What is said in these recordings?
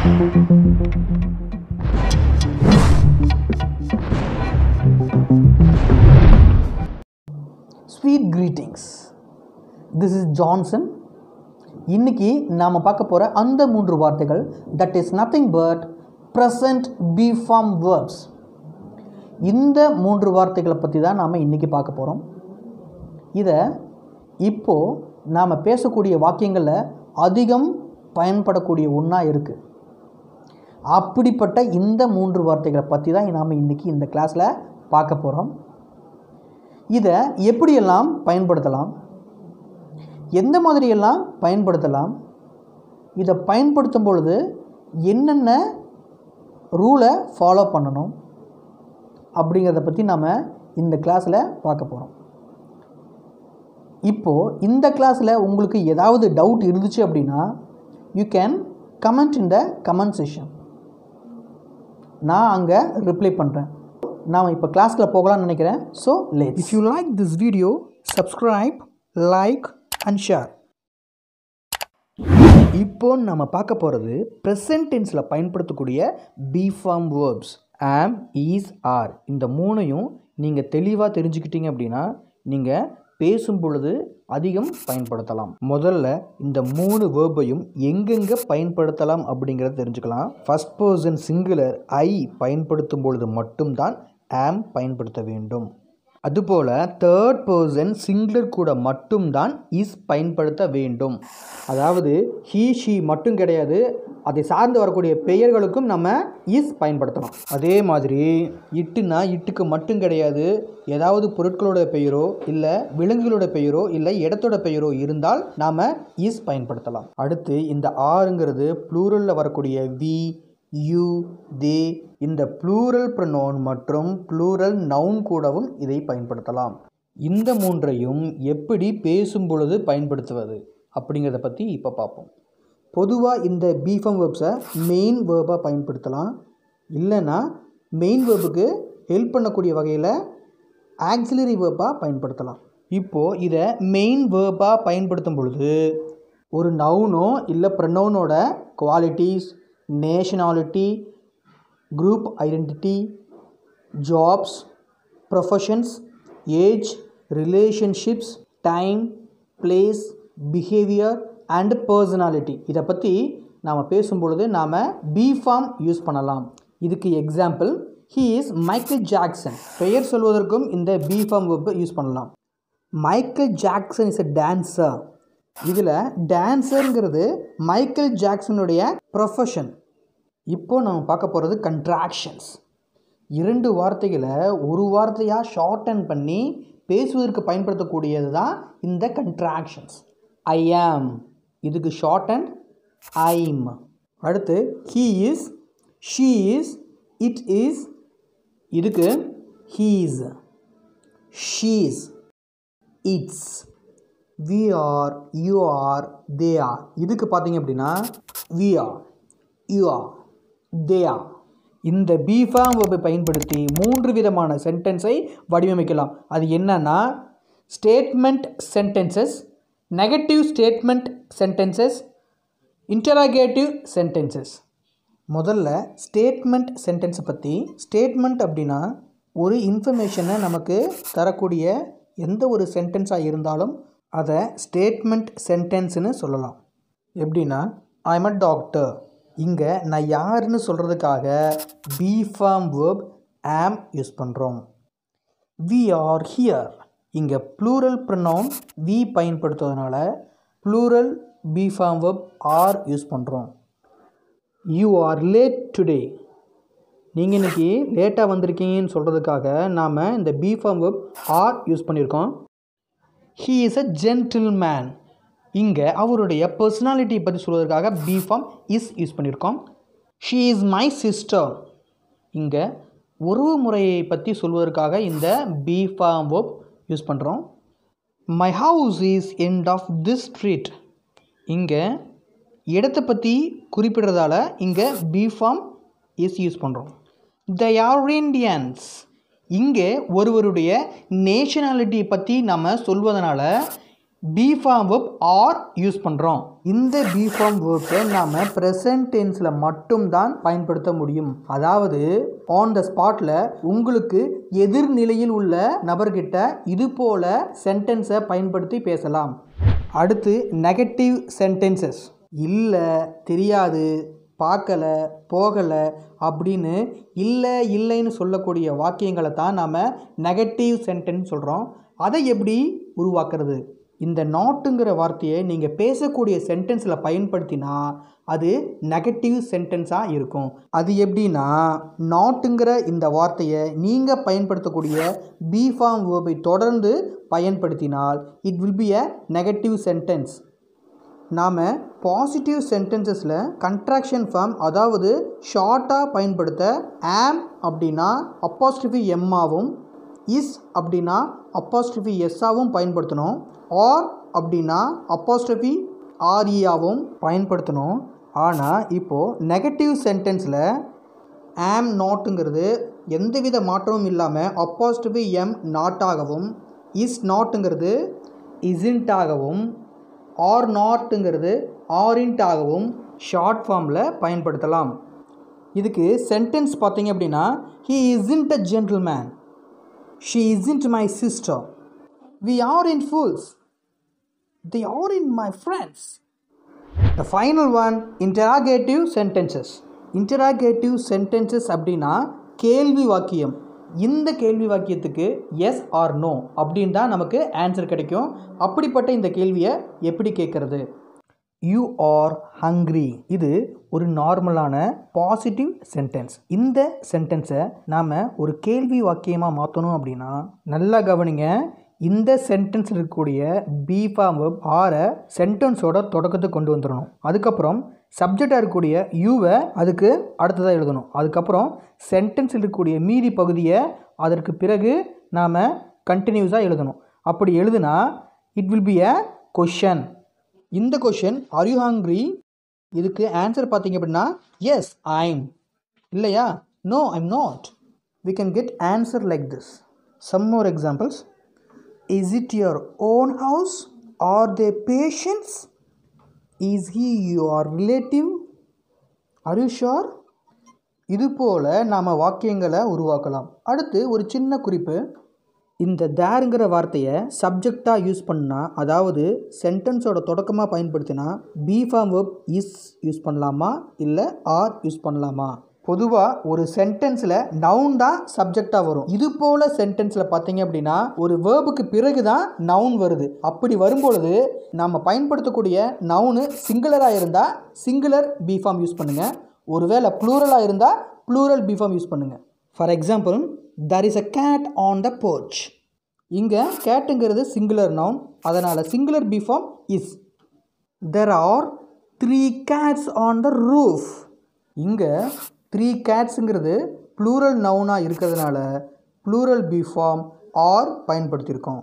Sweet greetings. This is Johnson. இன்னைக்கு நாம பார்க்க போற அந்த மூன்று வார்த்தைகள் that is nothing but present be form verbs. இந்த மூன்று வார்த்தைகளை பற்றி தான் நாம இன்னைக்கு பார்க்க போறோம். இதை இப்போ நாம பேசக்கூடிய வாக்கியங்களில் அதிகம் பயன்படக்கூடிய ஒன்றா இருக்குது. அப்படிப்பட்ட இந்த மூன்று வார்த்தைகளை பற்றி தான் நாம் இன்றைக்கி இந்த கிளாஸில் பார்க்க போகிறோம். இதை எப்படியெல்லாம் பயன்படுத்தலாம், எந்த மாதிரியெல்லாம் பயன்படுத்தலாம், இதை பயன்படுத்தும் பொழுது என்னென்ன ரூலை ஃபாலோ பண்ணணும் அப்படிங்கிறத பற்றி நாம் இந்த கிளாஸில் பார்க்க போகிறோம். இப்போது இந்த கிளாஸில் உங்களுக்கு ஏதாவது டவுட் இருந்துச்சு அப்படின்னா you can comment in the comment section. நான் அங்கே ரிப்ளை பண்ணுறேன். நாம் இப்போ கிளாஸில் போகலாம்னு நினைக்கிறேன். So let's. If you like this video subscribe, like and share. இப்போ நம்ம பார்க்க போகிறது ப்ரெசன்ட் டென்ஸில் பயன்படுத்தக்கூடிய பி ஃபார்ம் வேர்ப்ஸ். ஆம், ஈஸ், ஆர் இந்த மூணையும் நீங்கள் தெளிவாக தெரிஞ்சுக்கிட்டீங்க அப்படின்னா நீங்கள் பேசும் பொழுது அதிகம் பயன்படுத்தலாம். முதல்ல இந்த மூணு வேர்பையும் எங்கெங்கே பயன்படுத்தலாம் அப்படிங்கிறத தெரிஞ்சுக்கலாம். ஃபர்ஸ்ட் பர்சன் சிங்குலர் ஐ பயன்படுத்தும் பொழுது மட்டும்தான் ஆம் பயன்படுத்த வேண்டும். அதுபோல் தேர்ட் பர்சன் சிங்குலர் கூட மட்டும்தான் இஸ் பயன்படுத்த வேண்டும். அதாவது ஹீ, ஷீ மட்டும் கிடையாது, அதை சார்ந்து வரக்கூடிய பெயர்களுக்கும் நம்ம இஸ் பயன்படுத்தலாம். அதே மாதிரி இட்டுனா இட்டுக்கு மட்டும் கிடையாது, ஏதாவது பொருட்களோட பெயரோ இல்லை விலங்குகளோட பெயரோ இல்லை இடத்தோட பெயரோ இருந்தால் நாம் இஸ் பயன்படுத்தலாம். அடுத்து இந்த ஆறுங்கிறது ப்ளூரலில் வரக்கூடிய வி, யூ, தே இந்த ப்ளூரல் ப்ரொனவுன் மற்றும் ப்ளூரல் நவுன் கூடவும் இதை பயன்படுத்தலாம். இந்த மூன்றையும் எப்படி பேசும் பொழுது பயன்படுத்துவது அப்படிங்கிறத பற்றி இப்போ பார்ப்போம். பொதுவாக இந்த பி ஃபார்ம் வேர்ப்ஸை மெயின் வேர்பாக பயன்படுத்தலாம். இல்லைன்னா மெயின் வேர்புக்கு ஹெல்ப் பண்ணக்கூடிய வகையில் ஆக்சிலரி வேர்பாக பயன்படுத்தலாம். இப்போது இதை மெயின் வேர்பாக பயன்படுத்தும் பொழுது ஒரு நவுனோ இல்லை ப்ரொனவுனோட qualities, nationality, group identity, jobs, professions, age, relationships, time, place, behaviour and personality இதை பற்றி நாம் பேசும்பொழுது நாம் பி ஃபார்ம் யூஸ் பண்ணலாம். இதுக்கு example he is Michael Jackson. பெயர் சொல்வதற்கும் இந்த பி ஃபார்ம் வெர்ப் யூஸ் பண்ணலாம். Michael Jackson is a dancer. இதில் டான்ஸருங்கிறது மைக்கேல் ஜாக்சனுடைய ப்ரொஃபஷன். இப்போது நம்ம பார்க்க போகிறது கண்ட்ராக்ஷன்ஸ். இரண்டு வார்த்தைகளை ஒரு வார்த்தையாக ஷார்டன் பண்ணி பேசுவதற்கு பயன்படுத்தக்கூடியது தான் இந்த கண்ட்ராக்ஷன்ஸ். ஐ ஆம் இதுக்கு ஷார்டன் ஐம். அடுத்து he is, she is, it is இதுக்கு he's, she's, it's, we are, you are, they are இதுக்கு பார்த்தீங்க அப்படின்னா we are, you are, they are. இந்த பி ஃபார்ம் வெர்பை பயன்படுத்தி மூன்று விதமான சென்டென்ஸை வடிவமைக்கலாம். அது என்னன்னா statement sentences, negative statement sentences, interrogative sentences. முதல்ல ஸ்டேட்மெண்ட் சென்டென்ஸை பற்றி. ஸ்டேட்மெண்ட் அப்படின்னா ஒரு இன்ஃபர்மேஷனை நமக்கு தரக்கூடிய எந்த ஒரு சென்டென்ஸாக இருந்தாலும் அதை ஸ்டேட்மெண்ட் சென்டென்ஸ்னு சொல்லலாம். எப்படின்னா ஐ எம் அ டாக்டர். இங்கே நான் யாருன்னு சொல்கிறதுக்காக be form verb am use பண்ணுறோம். We are here. இங்கே ப்ளூரல் ப்ரொனவுன் வி பயன்படுத்துவதனால plural be form verb are use பண்ணுறோம். You are late today. நீங்கள் இன்றைக்கி லேட்டாக வந்திருக்கீங்கன்னு சொல்கிறதுக்காக நாம் இந்த be form verb are use பண்ணியிருக்கோம். He is a gentleman. இங்கே அவருடைய பர்சனாலிட்டி பற்றி சொல்வதற்காக பி ஃபார்ம் இஸ் யூஸ் பண்ணியிருக்கோம். She is my sister. இங்கே உறவு முறையை பற்றி சொல்வதற்காக இந்த பி ஃபார்ம் வேர்ப் யூஸ் பண்ணுறோம். My house is end of this street. இங்கே இடத்தை பற்றி குறிப்பிடுறதால இங்கே பி ஃபார்ம் இஸ் யூஸ் பண்ணுறோம். they are Indians. இங்கே ஒருவருடைய நேஷனாலிட்டி பற்றி நம்ம சொல்வதனால be form verb are use பண்ணுறோம். இந்த பி ஃபார்ம் வேர்ப்பை நாம் ப்ரெசன்ட் டென்ஸில் மட்டும்தான் பயன்படுத்த முடியும். அதாவது ஆன் த ஸ்பாட்டில் உங்களுக்கு எதிர்நிலையில் உள்ள நபர்கிட்ட இது போல் சென்டென்ஸை பயன்படுத்தி பேசலாம். அடுத்து நெகட்டிவ் சென்டென்சஸ். இல்லை, தெரியாது, பார்க்கலை, போகலை அப்படின்னு இல்லைன்னு சொல்லக்கூடிய வாக்கியங்களை தான் நாம் நெகட்டிவ் சென்டென்ஸ் சொல்கிறோம். அதை எப்படி உருவாக்குறது? இந்த நாட்டுங்கிற வார்த்தையை நீங்கள் பேசக்கூடிய சென்டென்ஸில் பயன்படுத்தினா அது நெகட்டிவ் சென்டென்ஸாக இருக்கும். அது எப்படின்னா, நாட்டுங்கிற இந்த வார்த்தையை நீங்கள் பயன்படுத்தக்கூடிய பி ஃபார்ம் வேர்பை தொடர்ந்து பயன்படுத்தினால் it will be a negative sentence. நாம் பாசிட்டிவ் சென்டென்சஸில் கண்ட்ராக்ஷன் ஃபார்ம், அதாவது ஷார்ட்டாக பயன்படுத்த ஆம் அப்படின்னா அப்போஸ்ட்ரோஃபி எம்மாவும், இஸ் அப்படின்னா அப்போஸ்ட்ரோஃபி எஸ்ஸாவும் பயன்படுத்தணும். ஆர் அப்படின்னா அப்போஸ்ட்ரோஃபி ஆர்இயாவும் பயன்படுத்தணும். ஆனால் இப்போது நெகட்டிவ் சென்டென்ஸில் ஆம் நாட்டுங்கிறது எந்தவித மாற்றமும் இல்லாமல் அப்போஸ்ட்ரோஃபி எம் நாட்டாகவும், இஸ் நாட்டுங்கிறது இஸ்இன்ட்டாகவும், ஆர் நாட்டுங்கிறது ஆரின்ட்டாகவும் ஷார்ட் ஃபார்மில் பயன்படுத்தலாம். இதுக்கு சென்டென்ஸ் பார்த்தீங்க அப்படின்னா, he isn't a gentleman, she isn't my sister, we aren't fools, they are in my friends. The final one, interrogative sentences. Interrogative sentences அப்படின்னா கேள்வி வாக்கியம். இந்த கேள்வி வாக்கியத்துக்கு எஸ் ஆர் நோ அப்படின்னு தான் நமக்கு ஆன்சர் கிடைக்கும். அப்படிப்பட்ட இந்த கேள்வியை எப்படி கேட்குறது? யூ ஆர் ஹங்க்ரி, இது ஒரு நார்மலான பாசிட்டிவ் சென்டென்ஸ். இந்த சென்டென்ஸை நாம் ஒரு கேள்வி வாக்கியமாக மாற்றணும் அப்படின்னா நல்லா கவனிங்க. இந்த சென்டென்ஸ் இருக்கக்கூடிய பி ஃபார்ம் வேர்ப் ஆரை சென்டென்ஸோட தொடக்கத்துக்கு கொண்டு வந்துடணும். அதுக்கப்புறம் சப்ஜெக்டாக இருக்கக்கூடிய யூவை அதுக்கு அடுத்ததாக எழுதணும். அதுக்கப்புறம் சென்டென்ஸில் இருக்கக்கூடிய மீதி பகுதியை அதற்கு பிறகு நாம் கண்டினியூஸாக எழுதணும். அப்படி எழுதுனா it will be a question. இந்த கொஷன் ஆர் யூ ஹங்க்ரி, இதுக்கு ஆன்சர் பார்த்தீங்க அப்படின்னா எஸ் ஐம், இல்லையா no I'm not. We can get answer like this. Some more examples. Is it your own house? Are they patients? Is he your relative? Are you sure? இது போல் நாம் வாக்கியங்களை உருவாக்கலாம். அடுத்து ஒரு சின்ன குறிப்பு. இந்த தேருங்கிற வார்த்தையை சப்ஜெக்டாக யூஸ் பண்ணால், அதாவது சென்டென்ஸோட தொடக்கமாக பயன்படுத்தினா be form verb is use பண்ணலாமா இல்லை ஆர் யூஸ் பண்ணலாமா? பொதுவாக ஒரு சென்டென்ஸில் நவுன் தான் சப்ஜெக்டாக வரும். இது போல் சென்டென்ஸில் பார்த்தீங்க அப்படின்னா ஒரு வேர்புக்கு பிறகு தான் நவுன் வருது. அப்படி வரும்பொழுது நம்ம பயன்படுத்தக்கூடிய நவுனு சிங்குலராக இருந்தால் சிங்குலர் பி ஃபார்ம் யூஸ் பண்ணுங்கள். ஒருவேளை ப்ளூரலாக இருந்தால் ப்ளூரல் பி ஃபார்ம் யூஸ் பண்ணுங்கள். For example, there is a cat on the porch. இங்கே கேட்டுங்கிறது சிங்குலர் நவுன், அதனால் singular be form is. there are 3 cats on the roof. இங்கே 3 கேட்ஸுங்கிறது ப்ளூரல் நவுனாக இருக்கிறதுனால ப்ளூரல் பி ஃபார்ம் ஆர் பயன்படுத்தியிருக்கோம்.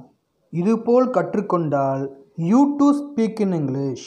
இதுபோல் கற்றுக்கொண்டால் you too speak in English.